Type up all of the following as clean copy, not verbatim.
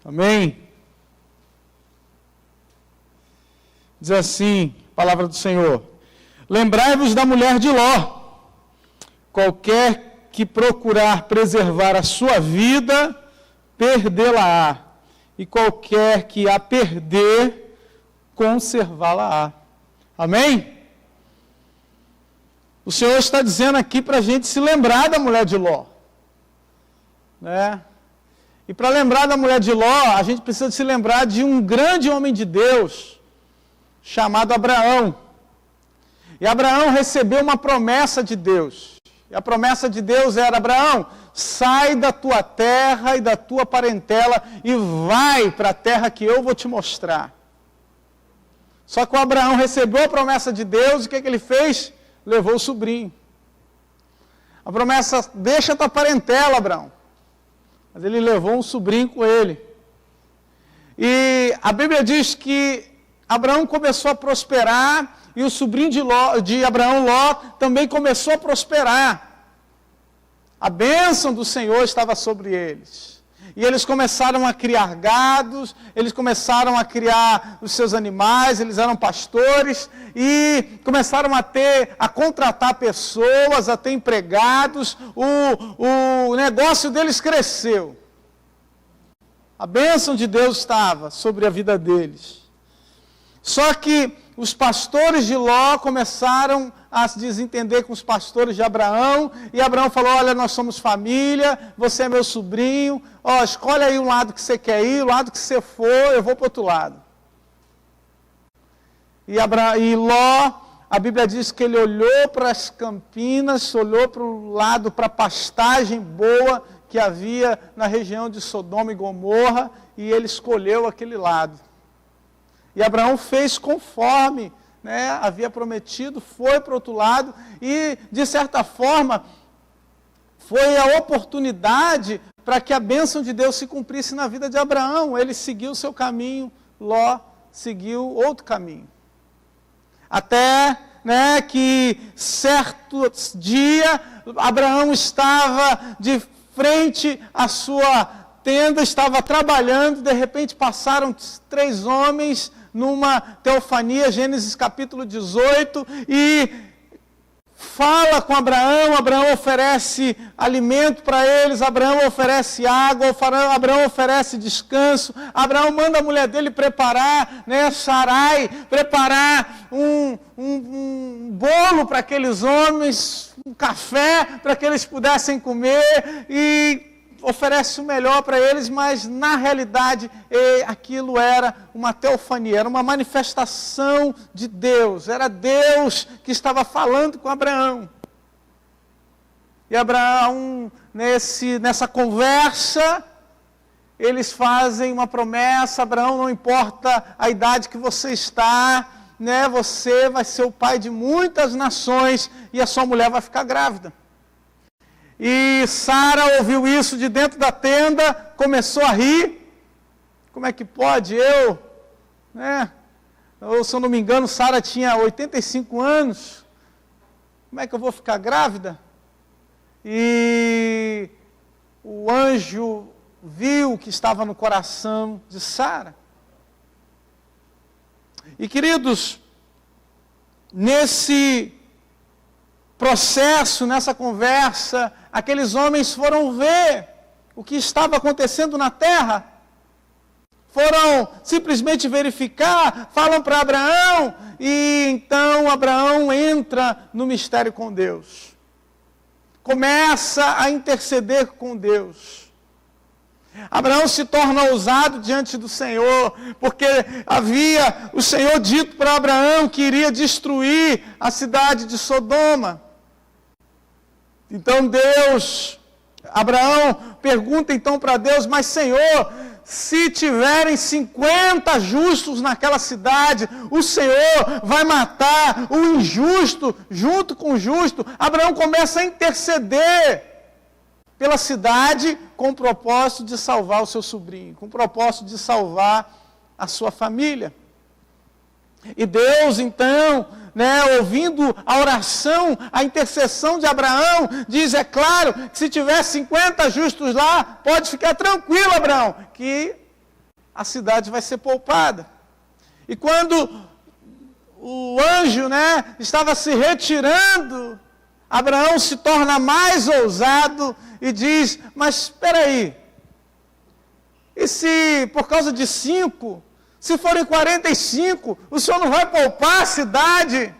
Amém? Diz assim, palavra do Senhor: lembrai-vos da mulher de Ló. Qualquer que procurar preservar a sua vida, perdê-la-á. E qualquer que a perder, conservá-la-á. Amém? O Senhor está dizendo aqui para a gente se lembrar da mulher de Ló. Né? E para lembrar da mulher de Ló, a gente precisa se lembrar de um grande homem de Deus, chamado Abraão. E Abraão recebeu uma promessa de Deus. E a promessa de Deus era: Abraão, sai da tua terra e da tua parentela e vai para a terra que eu vou te mostrar. Só que o Abraão recebeu a promessa de Deus e o que ele fez? Levou o sobrinho. A promessa: deixa a tua parentela, Abraão. Mas ele levou um sobrinho com ele. E a Bíblia diz que Abraão começou a prosperar e o sobrinho de Abraão, Ló, também começou a prosperar. A bênção do Senhor estava sobre eles. E eles começaram a criar gados, eles começaram a criar os seus animais, eles eram pastores, e começaram a contratar pessoas, a ter empregados, o negócio deles cresceu. A bênção de Deus estava sobre a vida deles. Só que os pastores de Ló começaram a se desentender com os pastores de Abraão, e Abraão falou: olha, nós somos família, você é meu sobrinho, escolhe aí um lado que você quer ir, o lado que você for, eu vou para o outro lado. E Ló, a Bíblia diz que ele olhou para as campinas, olhou para o lado, para a pastagem boa que havia na região de Sodoma e Gomorra, e ele escolheu aquele lado. E Abraão fez conforme havia prometido, foi para o outro lado, e de certa forma foi a oportunidade para que a bênção de Deus se cumprisse na vida de Abraão. Ele seguiu o seu caminho, Ló seguiu outro caminho. Até que certo dia Abraão estava de frente à sua tenda, estava trabalhando, de repente passaram 3 homens numa teofania, Gênesis capítulo 18, e fala com Abraão. Abraão oferece alimento para eles, Abraão oferece água, Abraão oferece descanso, Abraão manda a mulher dele preparar, Sarai, preparar um bolo para aqueles homens, um café para que eles pudessem comer, e oferece o melhor para eles, mas na realidade aquilo era uma teofania, era uma manifestação de Deus, era Deus que estava falando com Abraão. E Abraão, nessa conversa, eles fazem uma promessa: Abraão, não importa a idade que você está, você vai ser o pai de muitas nações e a sua mulher vai ficar grávida. E Sara ouviu isso de dentro da tenda, começou a rir. Como é que pode Ou, se eu não me engano, Sara tinha 85 anos. Como é que eu vou ficar grávida? E o anjo viu o que estava no coração de Sara. E, queridos, nesse processo, nessa conversa, aqueles homens foram ver o que estava acontecendo na terra, foram simplesmente verificar, falam para Abraão, e então Abraão entra no mistério com Deus, começa a interceder com Deus. Abraão se torna ousado diante do Senhor, porque havia o Senhor dito para Abraão que iria destruir a cidade de Sodoma. Então Abraão pergunta então para Deus: mas Senhor, se tiverem 50 justos naquela cidade, o Senhor vai matar o injusto junto com o justo? Abraão começa a interceder pela cidade com o propósito de salvar o seu sobrinho, com o propósito de salvar a sua família. E Deus então, ouvindo a oração, a intercessão de Abraão, diz: é claro que se tiver 50 justos lá, pode ficar tranquilo, Abraão, que a cidade vai ser poupada. E quando o anjo, estava se retirando, Abraão se torna mais ousado e diz: mas espera aí, e se por causa de 5, se forem 45, o Senhor não vai poupar a cidade?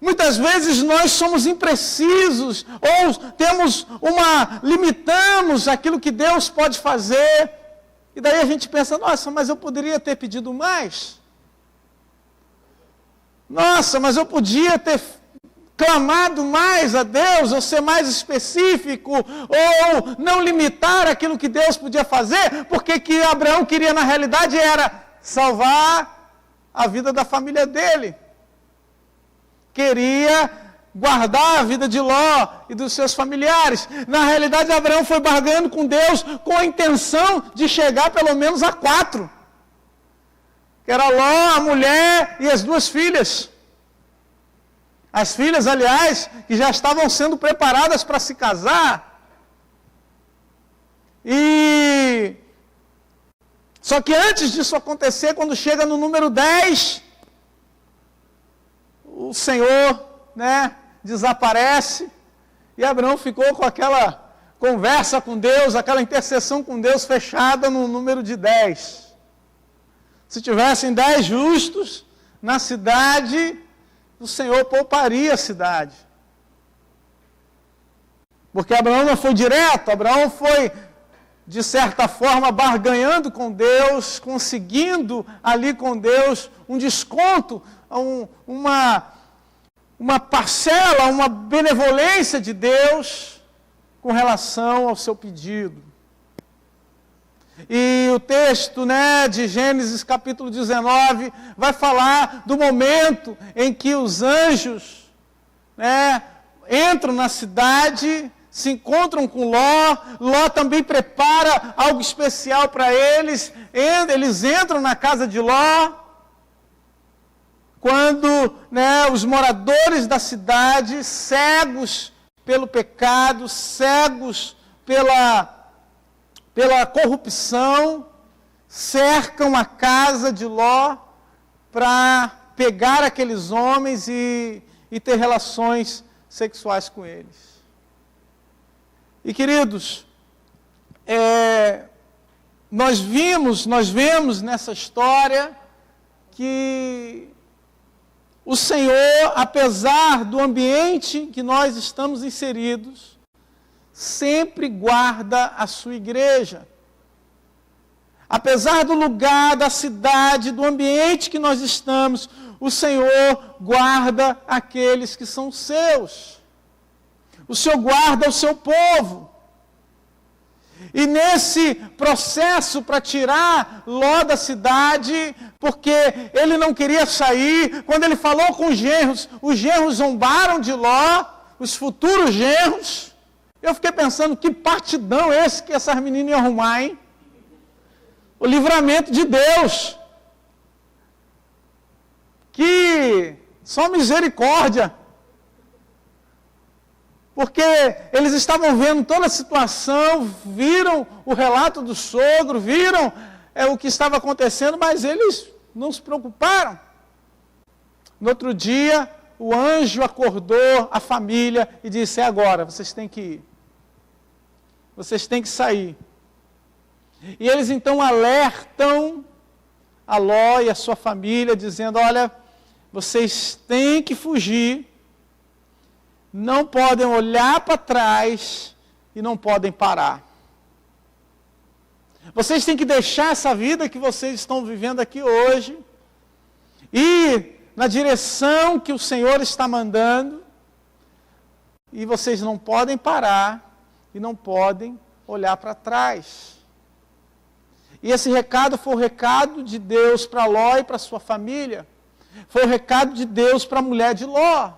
Muitas vezes nós somos imprecisos, ou limitamos aquilo que Deus pode fazer, e daí a gente pensa: nossa, mas eu poderia ter pedido mais. Nossa, mas eu podia ter clamado mais a Deus, ou ser mais específico, ou não limitar aquilo que Deus podia fazer, porque que Abraão queria na realidade era salvar a vida da família dele. Queria guardar a vida de Ló e dos seus familiares. Na realidade, Abraão foi barganhando com Deus com a intenção de chegar pelo menos a 4. Que era Ló, a mulher e as 2 filhas. As filhas, aliás, que já estavam sendo preparadas para se casar. Só que antes disso acontecer, quando chega no número 10, o Senhor, desaparece, e Abraão ficou com aquela conversa com Deus, aquela intercessão com Deus fechada no número de 10. Se tivessem 10 justos na cidade, o Senhor pouparia a cidade. Porque Abraão não foi direto, Abraão foi, de certa forma, barganhando com Deus, conseguindo ali com Deus um desconto, uma parcela, uma benevolência de Deus com relação ao seu pedido. E o texto, de Gênesis capítulo 19, vai falar do momento em que os anjos, entram na cidade, se encontram com Ló. Ló também prepara algo especial para eles. Eles entram na casa de Ló. Quando os moradores da cidade, cegos pelo pecado, cegos pela corrupção, cercam a casa de Ló para pegar aqueles homens e ter relações sexuais com eles. E queridos, nós vemos nessa história que o Senhor, apesar do ambiente em que nós estamos inseridos, sempre guarda a sua igreja. Apesar do lugar, da cidade, do ambiente que nós estamos, o Senhor guarda aqueles que são seus. O Senhor guarda o seu povo. E nesse processo para tirar Ló da cidade, porque ele não queria sair, quando ele falou com os genros zombaram de Ló, os futuros genros. Eu fiquei pensando, que partidão esse que essas meninas iam arrumar, hein? O livramento de Deus. Que só misericórdia. Porque eles estavam vendo toda a situação, viram o relato do sogro, viram o que estava acontecendo, mas eles não se preocuparam. No outro dia, o anjo acordou a família e disse: é agora, vocês têm que ir. Vocês têm que sair. E eles então alertam a Ló e a sua família, dizendo: olha, vocês têm que fugir, não podem olhar para trás e não podem parar. Vocês têm que deixar essa vida que vocês estão vivendo aqui hoje, ir na direção que o Senhor está mandando, e vocês não podem parar e não podem olhar para trás. E esse recado foi o recado de Deus para Ló e para sua família. Foi o recado de Deus para a mulher de Ló.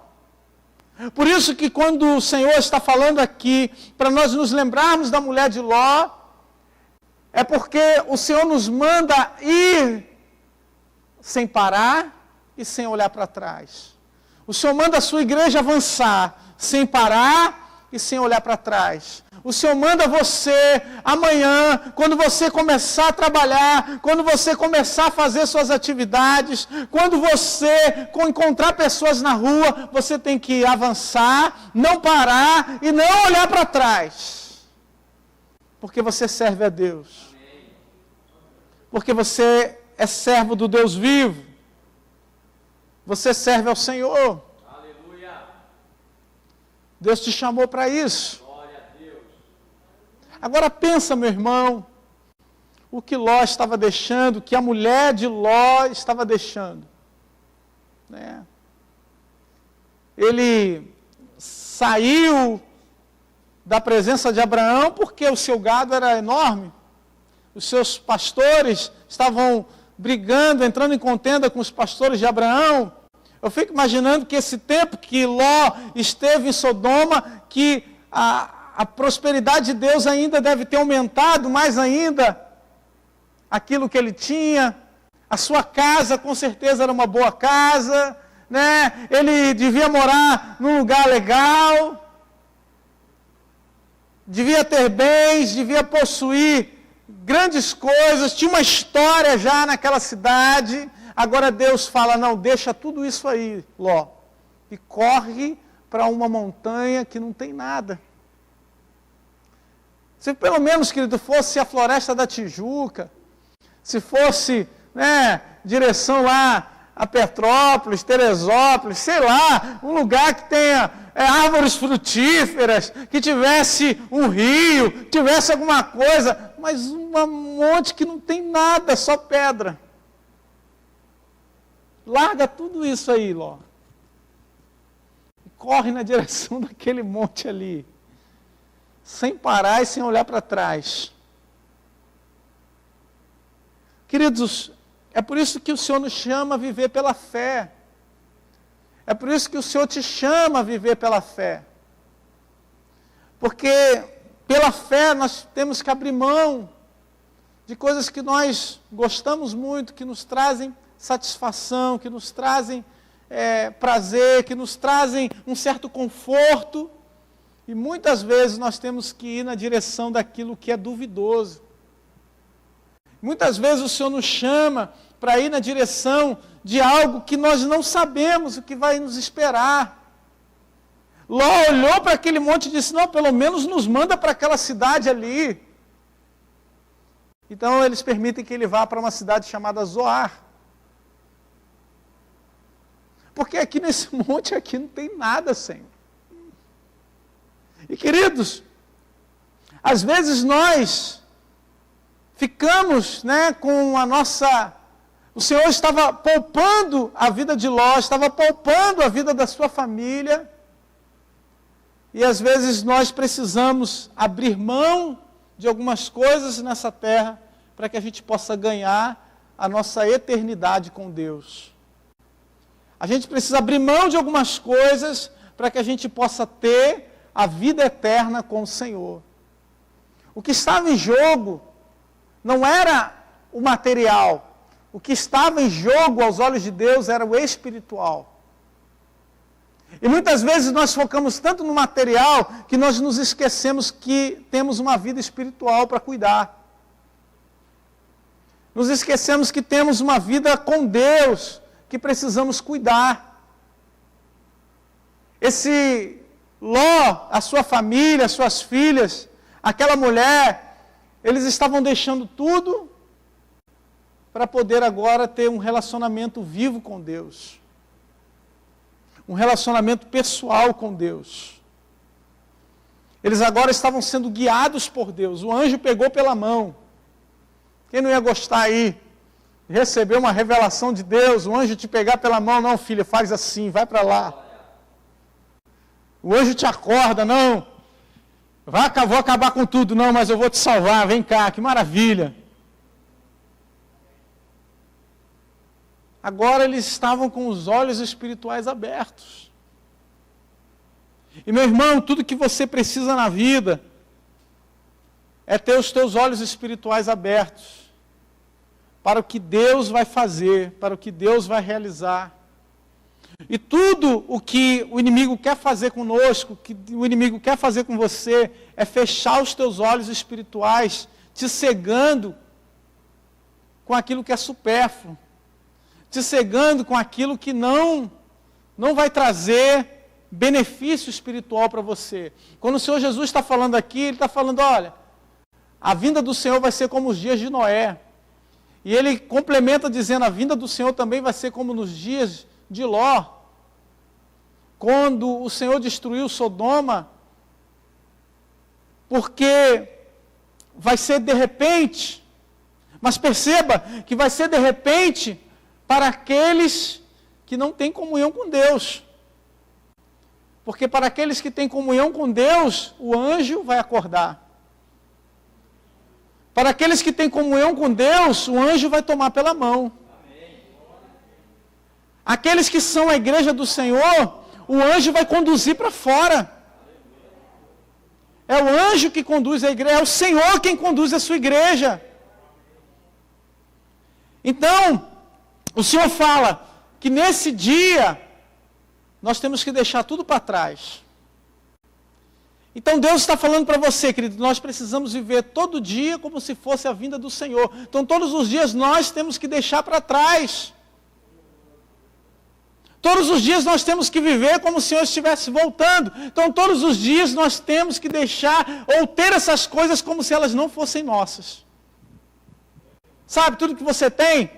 Por isso que quando o Senhor está falando aqui, para nós nos lembrarmos da mulher de Ló, é porque o Senhor nos manda ir sem parar e sem olhar para trás. O Senhor manda a sua igreja avançar sem parar e sem olhar para trás. O Senhor manda você amanhã, quando você começar a trabalhar, quando você começar a fazer suas atividades, quando você encontrar pessoas na rua, você tem que avançar, não parar e não olhar para trás. Porque você serve a Deus. Porque você é servo do Deus vivo. Você serve ao Senhor. Aleluia. Deus te chamou para isso. Glória a Deus. Agora pensa, meu irmão, o que Ló estava deixando, o que a mulher de Ló estava deixando. Né? Ele saiu da presença de Abraão porque o seu gado era enorme. Os seus pastores estavam brigando, entrando em contenda com os pastores de Abraão. Eu fico imaginando que esse tempo que Ló esteve em Sodoma, que a prosperidade de Deus ainda deve ter aumentado mais ainda aquilo que ele tinha. A sua casa com certeza era uma boa casa, né? Ele devia morar num lugar legal, devia ter bens, devia possuir grandes coisas, tinha uma história já naquela cidade. Agora Deus fala, não, deixa tudo isso aí, Ló, e corre para uma montanha que não tem nada. Se pelo menos, querido, fosse a Floresta da Tijuca, se fosse, né, direção lá a Petrópolis, Teresópolis, sei lá, um lugar que tenha árvores frutíferas, que tivesse um rio, tivesse alguma coisa, mas um monte que não tem nada, só pedra. Larga tudo isso aí, Ló. E corre na direção daquele monte ali, sem parar e sem olhar para trás. Queridos, é por isso que o Senhor nos chama a viver pela fé. É por isso que o Senhor te chama a viver pela fé. Porque pela fé nós temos que abrir mão de coisas que nós gostamos muito, que nos trazem satisfação, que nos trazem prazer, que nos trazem um certo conforto. E muitas vezes nós temos que ir na direção daquilo que é duvidoso. Muitas vezes o Senhor nos chama para ir na direção de algo que nós não sabemos o que vai nos esperar. Ló olhou para aquele monte e disse, não, pelo menos nos manda para aquela cidade ali. Então eles permitem que ele vá para uma cidade chamada Zoar. Porque aqui nesse monte aqui não tem nada, Senhor. E queridos, às vezes nós ficamos, né, com a nossa... O Senhor estava poupando a vida de Ló, estava poupando a vida da sua família. E às vezes nós precisamos abrir mão de algumas coisas nessa terra para que a gente possa ganhar a nossa eternidade com Deus. A gente precisa abrir mão de algumas coisas para que a gente possa ter a vida eterna com o Senhor. O que estava em jogo não era o material. O que estava em jogo aos olhos de Deus era o espiritual. E muitas vezes nós focamos tanto no material que nós nos esquecemos que temos uma vida espiritual para cuidar. Nos esquecemos que temos uma vida com Deus que precisamos cuidar. Esse Ló, a sua família, as suas filhas, aquela mulher, eles estavam deixando tudo para poder agora ter um relacionamento vivo com Deus. Um relacionamento pessoal com Deus. Eles agora estavam sendo guiados por Deus. O anjo pegou pela mão. Quem não ia gostar aí? Receber uma revelação de Deus, o anjo te pegar pela mão, não, filha, faz assim, vai para lá. O anjo te acorda, não, vou acabar com tudo, não, mas eu vou te salvar, vem cá, que maravilha. Agora eles estavam com os olhos espirituais abertos. E meu irmão, tudo que você precisa na vida é ter os teus olhos espirituais abertos para o que Deus vai fazer, para o que Deus vai realizar. E tudo o que o inimigo quer fazer conosco, que o inimigo quer fazer com você, é fechar os teus olhos espirituais, te cegando com aquilo que é supérfluo, te cegando com aquilo que não vai trazer benefício espiritual para você. Quando o Senhor Jesus está falando aqui, Ele está falando, olha, a vinda do Senhor vai ser como os dias de Noé. E Ele complementa dizendo, a vinda do Senhor também vai ser como nos dias de Ló. Quando o Senhor destruiu Sodoma, porque vai ser de repente, mas perceba que vai ser de repente para aqueles que não têm comunhão com Deus. Porque para aqueles que têm comunhão com Deus, o anjo vai acordar. Para aqueles que têm comunhão com Deus, o anjo vai tomar pela mão. Aqueles que são a igreja do Senhor, o anjo vai conduzir para fora. É o anjo que conduz a igreja, é o Senhor quem conduz a sua igreja. Então, o Senhor fala que nesse dia, nós temos que deixar tudo para trás. Então Deus está falando para você, querido, nós precisamos viver todo dia como se fosse a vinda do Senhor. Então todos os dias nós temos que deixar para trás. Todos os dias nós temos que viver como se o Senhor estivesse voltando. Então todos os dias nós temos que deixar ou ter essas coisas como se elas não fossem nossas. Sabe, tudo que você tem?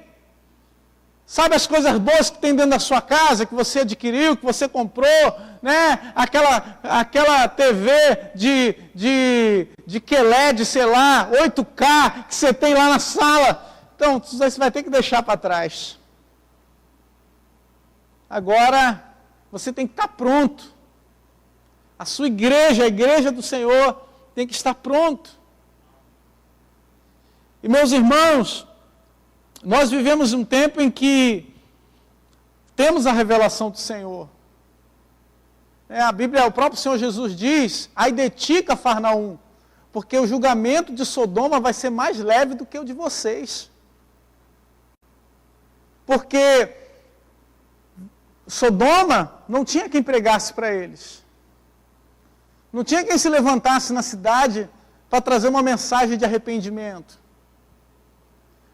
Sabe as coisas boas que tem dentro da sua casa, que você adquiriu, que você comprou, né? Aquela TV de QLED, sei lá, 8K, que você tem lá na sala. Então, você vai ter que deixar para trás. Agora, você tem que estar pronto. A sua igreja, a igreja do Senhor, tem que estar pronto. E meus irmãos, nós vivemos um tempo em que temos a revelação do Senhor. A Bíblia, o próprio Senhor Jesus diz, ai de ti, Cafarnaum, porque o julgamento de Sodoma vai ser mais leve do que o de vocês. Porque Sodoma não tinha quem pregasse para eles. Não tinha quem se levantasse na cidade para trazer uma mensagem de arrependimento.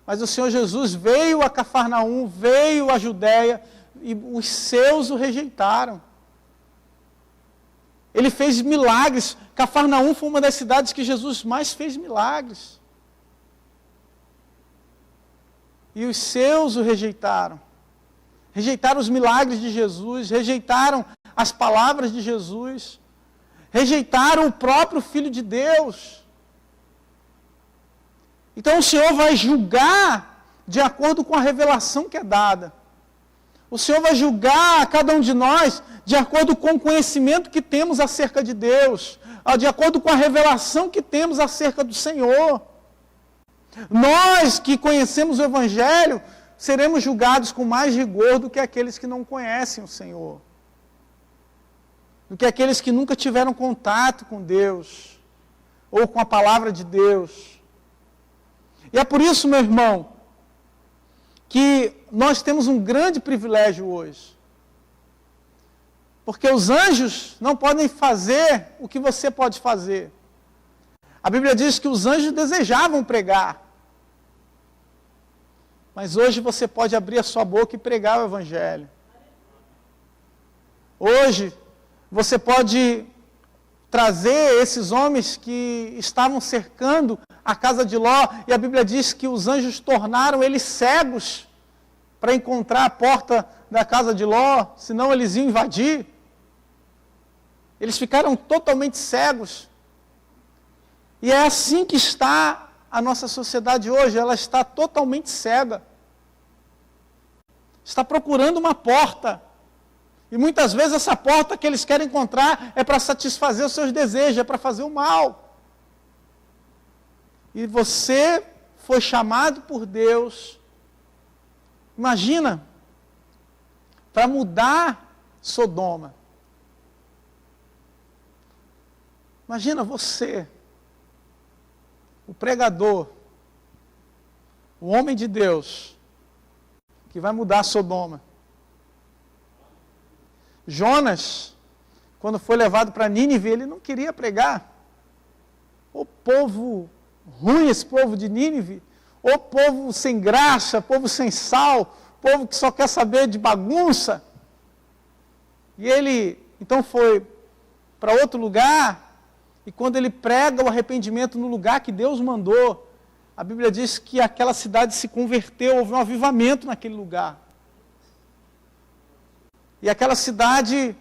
Mas o Senhor Jesus veio a Cafarnaum, veio a Judéia, e os seus o rejeitaram. Ele fez milagres. Cafarnaum foi uma das cidades que Jesus mais fez milagres. E os seus o rejeitaram. Rejeitaram os milagres de Jesus, rejeitaram as palavras de Jesus, rejeitaram o próprio Filho de Deus. Então o Senhor vai julgar de acordo com a revelação que é dada. O Senhor vai julgar a cada um de nós de acordo com o conhecimento que temos acerca de Deus, de acordo com a revelação que temos acerca do Senhor. Nós que conhecemos o Evangelho, seremos julgados com mais rigor do que aqueles que não conhecem o Senhor. Do que aqueles que nunca tiveram contato com Deus, ou com a palavra de Deus. E é por isso, meu irmão, que nós temos um grande privilégio hoje. Porque os anjos não podem fazer o que você pode fazer. A Bíblia diz que os anjos desejavam pregar. Mas hoje você pode abrir a sua boca e pregar o Evangelho. Hoje você pode trazer esses homens que estavam cercando a casa de Ló, e a Bíblia diz que os anjos tornaram eles cegos para encontrar a porta da casa de Ló, senão eles iam invadir. Eles ficaram totalmente cegos. E é assim que está a nossa sociedade hoje, ela está totalmente cega. Está procurando uma porta. E muitas vezes essa porta que eles querem encontrar é para satisfazer os seus desejos, é para fazer o mal. E você foi chamado por Deus, imagina, para mudar Sodoma. Imagina você, o pregador, o homem de Deus, que vai mudar Sodoma. Jonas, quando foi levado para Nínive, ele não queria pregar. O povo ruim, esse povo de Nínive, o povo sem graça, povo sem sal, povo que só quer saber de bagunça. E ele, então, foi para outro lugar, e quando ele prega o arrependimento no lugar que Deus mandou, a Bíblia diz que aquela cidade se converteu, houve um avivamento naquele lugar. E aquela cidade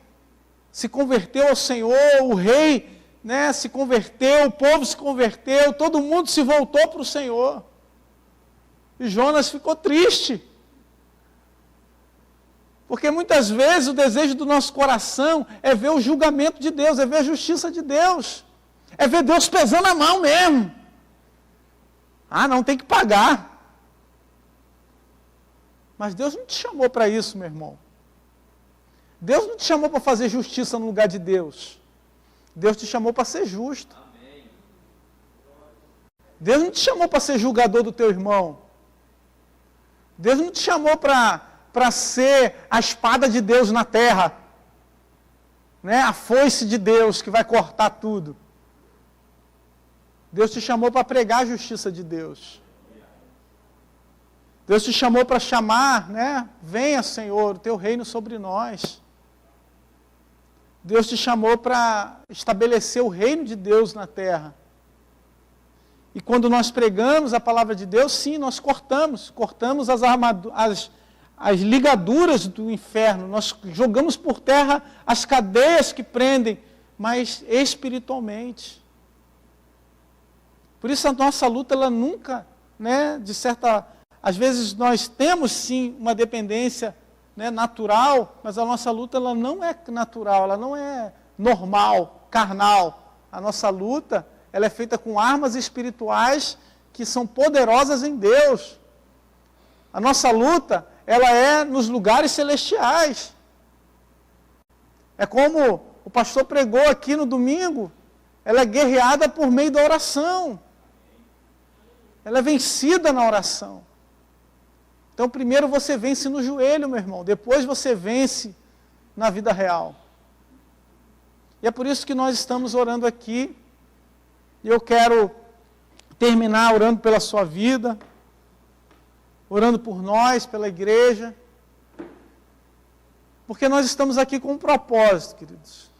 se converteu ao Senhor, o rei, né, se converteu, o povo se converteu, todo mundo se voltou para o Senhor. E Jonas ficou triste. Porque muitas vezes o desejo do nosso coração é ver o julgamento de Deus, é ver a justiça de Deus, é ver Deus pesando a mão mesmo. Ah, não, tem que pagar. Mas Deus não te chamou para isso, meu irmão. Deus não te chamou para fazer justiça no lugar de Deus. Deus te chamou para ser justo. Deus não te chamou para ser julgador do teu irmão. Deus não te chamou para ser a espada de Deus na terra, né? A foice de Deus que vai cortar tudo. Deus te chamou para pregar a justiça de Deus. Deus te chamou para chamar, né? Venha, Senhor, o teu reino sobre nós. Deus te chamou para estabelecer o reino de Deus na terra. E quando nós pregamos a palavra de Deus, sim, nós cortamos as ligaduras do inferno, nós jogamos por terra as cadeias que prendem, mas espiritualmente. Por isso a nossa luta, ela nunca, né, às vezes nós temos sim uma dependência, né, natural, mas a nossa luta ela não é natural, ela não é normal, carnal. A nossa luta ela é feita com armas espirituais que são poderosas em Deus. A nossa luta ela é nos lugares celestiais. É como o pastor pregou aqui no domingo, ela é guerreada por meio da oração. Ela é vencida na oração. Então, primeiro você vence no joelho, meu irmão. Depois você vence na vida real. E é por isso que nós estamos orando aqui. E eu quero terminar orando pela sua vida, orando por nós, pela igreja. Porque nós estamos aqui com um propósito, queridos.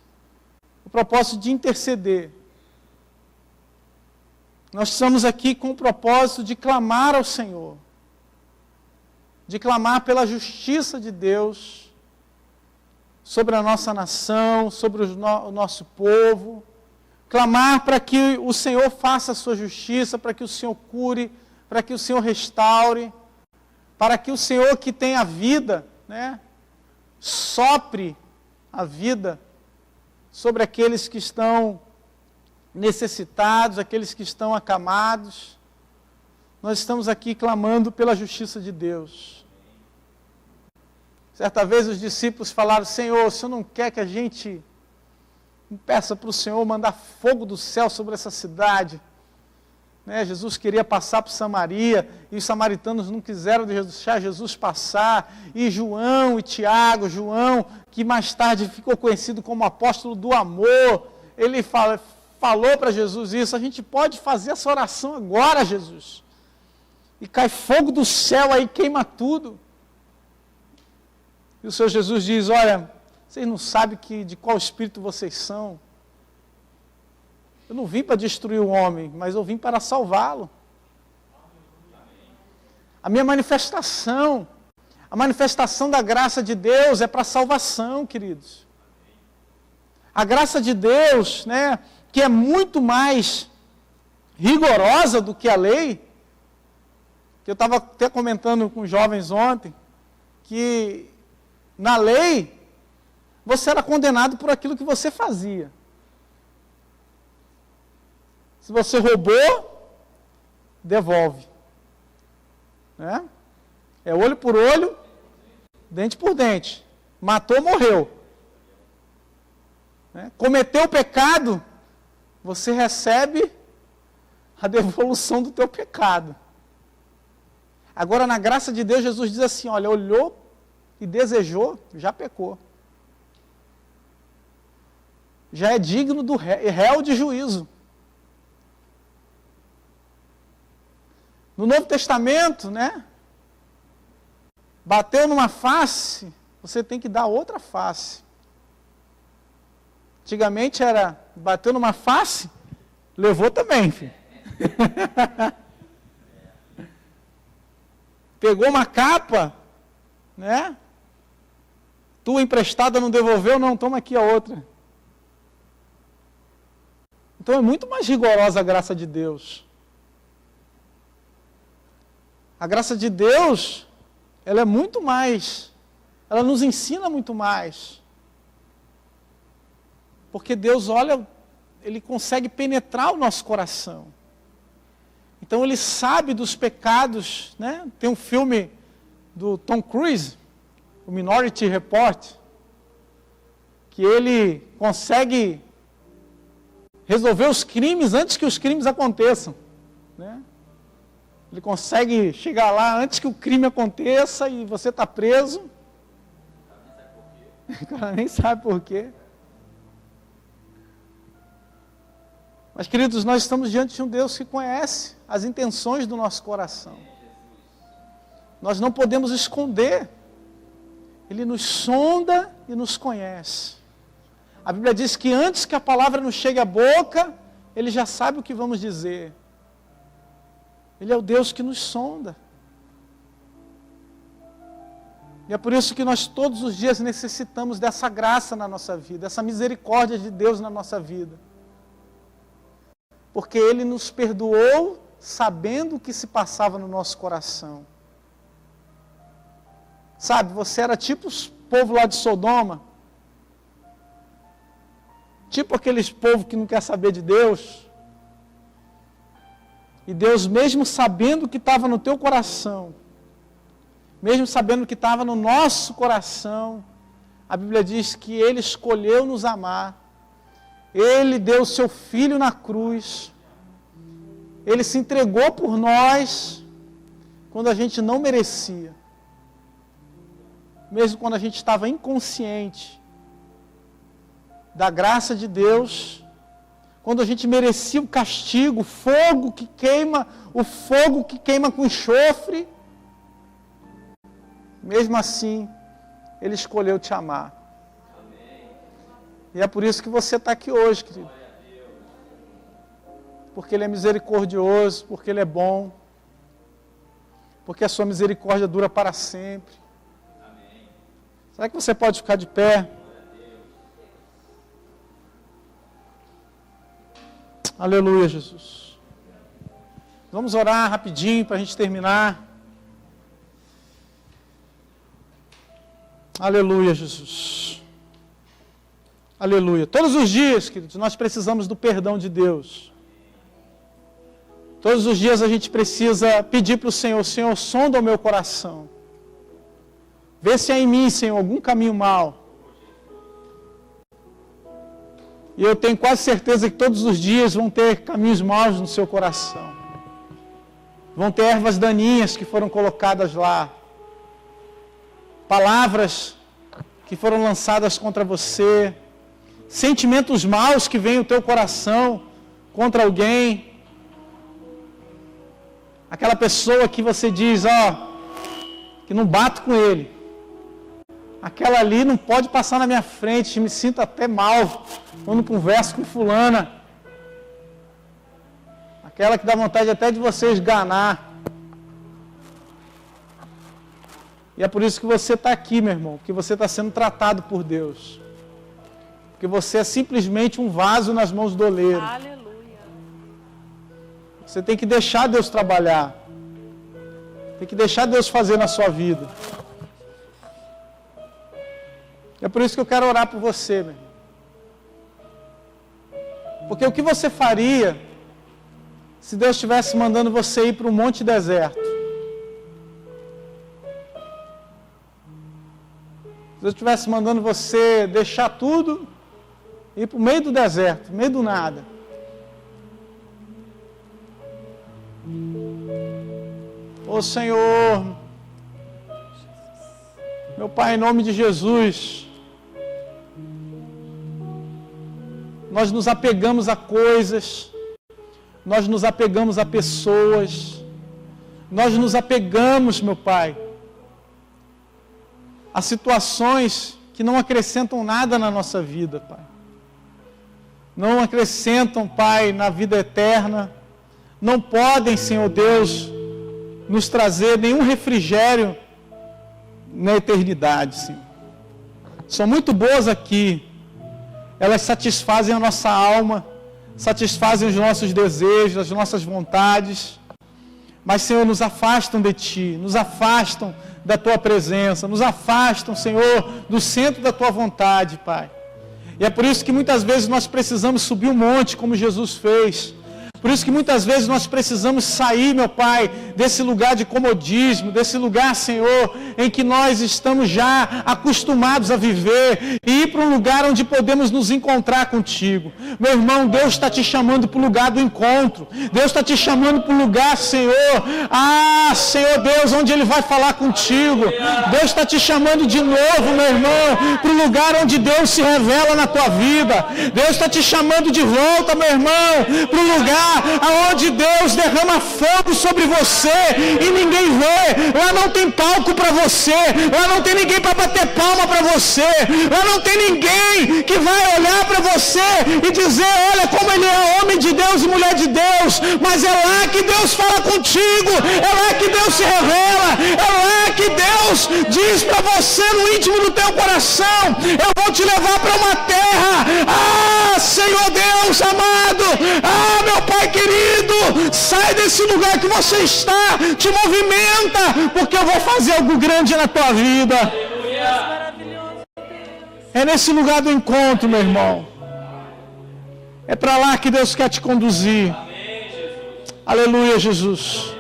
O propósito de interceder. Nós estamos aqui com o propósito de clamar ao Senhor. De clamar pela justiça de Deus sobre a nossa nação, sobre o nosso povo. Clamar para que o Senhor faça a sua justiça, para que o Senhor cure, para que o Senhor restaure, para que o Senhor que tem a vida, né, sopre a vida sobre aqueles que estão necessitados, aqueles que estão acamados. Nós estamos aqui clamando pela justiça de Deus. Certa vez os discípulos falaram: Senhor, o Senhor não quer que a gente peça para o Senhor mandar fogo do céu sobre essa cidade? Né? Jesus queria passar por Samaria, e os samaritanos não quiseram deixar Jesus passar. E João e Tiago, João, que mais tarde ficou conhecido como apóstolo do amor, ele falou para Jesus isso: a gente pode fazer essa oração agora, Jesus. E cai fogo do céu aí, queima tudo. E o Senhor Jesus diz: olha, vocês não sabem de qual espírito vocês são. Eu não vim para destruir o homem, mas eu vim para salvá-lo. A minha manifestação, a manifestação da graça de Deus é para salvação, queridos. A graça de Deus, né, que é muito mais rigorosa do que a lei, que eu estava até comentando com os jovens ontem, que na lei você era condenado por aquilo que você fazia. Se você roubou, devolve. Né? É olho por olho, dente por dente. Matou, morreu. Né? Cometeu o pecado, você recebe a devolução do teu pecado. Agora, na graça de Deus, Jesus diz assim: olha, olhou e desejou, já pecou. já é digno do réu de juízo. No Novo Testamento, né? Bateu numa face, você tem que dar outra face. Antigamente era, bateu numa face, levou também, filho. Pegou uma capa, né? Tua emprestada não devolveu, não, toma aqui a outra. Então é muito mais rigorosa a graça de Deus. A graça de Deus, ela é muito mais, ela nos ensina muito mais. Porque Deus olha, Ele consegue penetrar o nosso coração. Então Ele sabe dos pecados, né? Tem um filme do Tom Cruise, o Minority Report, que ele consegue resolver os crimes antes que os crimes aconteçam, né? Ele consegue chegar lá antes que o crime aconteça e você está preso. O cara nem sabe por quê. Mas, queridos, nós estamos diante de um Deus que conhece as intenções do nosso coração. Nós não podemos esconder. Ele nos sonda e nos conhece. A Bíblia diz que antes que a palavra nos chegue à boca, Ele já sabe o que vamos dizer. Ele é o Deus que nos sonda. E é por isso que nós todos os dias necessitamos dessa graça na nossa vida, dessa misericórdia de Deus na nossa vida. Porque Ele nos perdoou sabendo o que se passava no nosso coração. Sabe, você era tipo os povos lá de Sodoma. Tipo aqueles povos que não quer saber de Deus. E Deus, mesmo sabendo o que estava no teu coração, mesmo sabendo o que estava no nosso coração, a Bíblia diz que Ele escolheu nos amar. Ele deu o seu Filho na cruz. Ele se entregou por nós quando a gente não merecia. Mesmo quando a gente estava inconsciente da graça de Deus, quando a gente merecia o castigo, o fogo que queima com enxofre, mesmo assim, Ele escolheu te amar. E é por isso que você está aqui hoje, querido. Porque Ele é misericordioso, porque Ele é bom, porque a sua misericórdia dura para sempre. Será que você pode ficar de pé? Aleluia, Jesus. Vamos orar rapidinho para a gente terminar. Aleluia, Jesus. Aleluia. Todos os dias, queridos, nós precisamos do perdão de Deus. Todos os dias a gente precisa pedir para o Senhor: Senhor, sonda o meu coração. Vê se há em mim, Senhor, algum caminho mau. E eu tenho quase certeza que todos os dias vão ter caminhos maus no seu coração. Vão ter ervas daninhas que foram colocadas lá. Palavras que foram lançadas contra você. Sentimentos maus que vêm no teu coração contra alguém. Aquela pessoa que você diz, que não bato com ele. Aquela ali não pode passar na minha frente, me sinto até mal quando converso com fulana. Aquela que dá vontade até de você esganar. E é por isso que você está aqui, meu irmão, porque você está sendo tratado por Deus. Porque você é simplesmente um vaso nas mãos do oleiro. Aleluia. Você tem que deixar Deus trabalhar. Tem que deixar Deus fazer na sua vida. É por isso que eu quero orar por você, meu irmão. Porque o que você faria se Deus estivesse mandando você ir para um monte deserto? Se Deus estivesse mandando você deixar tudo e ir para o meio do deserto, no meio do nada. Ô Senhor, meu Pai, em nome de Jesus, Nós nos apegamos a coisas, nós nos apegamos a pessoas, nós nos apegamos, meu Pai, a situações que não acrescentam nada na nossa vida, Pai. Não acrescentam, Pai, na vida eterna. Não podem, Senhor Deus, nos trazer nenhum refrigério na eternidade, Senhor. São muito boas aqui. Elas satisfazem a nossa alma, satisfazem os nossos desejos, as nossas vontades. Mas, Senhor, nos afastam de Ti, nos afastam da Tua presença, nos afastam, Senhor, do centro da Tua vontade, Pai. E é por isso que muitas vezes nós precisamos subir um monte, como Jesus fez. Por isso que muitas vezes nós precisamos sair, meu Pai, desse lugar de comodismo, desse lugar, Senhor, em que nós estamos já acostumados a viver, e ir para um lugar onde podemos nos encontrar contigo. Meu irmão, Deus está te chamando para o lugar do encontro. Deus está te chamando para o lugar, Senhor, Senhor Deus, onde Ele vai falar contigo. Deus está te chamando de novo, meu irmão, para o lugar onde Deus se revela na tua vida. Deus está te chamando de volta, meu irmão, para o lugar aonde Deus derrama fogo sobre você e ninguém vê. Lá não tem palco para você, lá não tem ninguém para bater palma para você, lá não tem ninguém que vai olhar para você e dizer, olha como ele é homem de Deus e mulher de Deus. Mas é lá que Deus fala contigo, é lá que Deus se revela, é lá que Deus diz para você no íntimo do teu coração, eu vou te levar para uma terra, Senhor Deus amado, meu Pai querido, sai desse lugar que você está, te movimenta, porque eu vou fazer algo grande na tua vida. É nesse lugar do encontro, meu irmão. É para lá que Deus quer te conduzir. Aleluia, Jesus.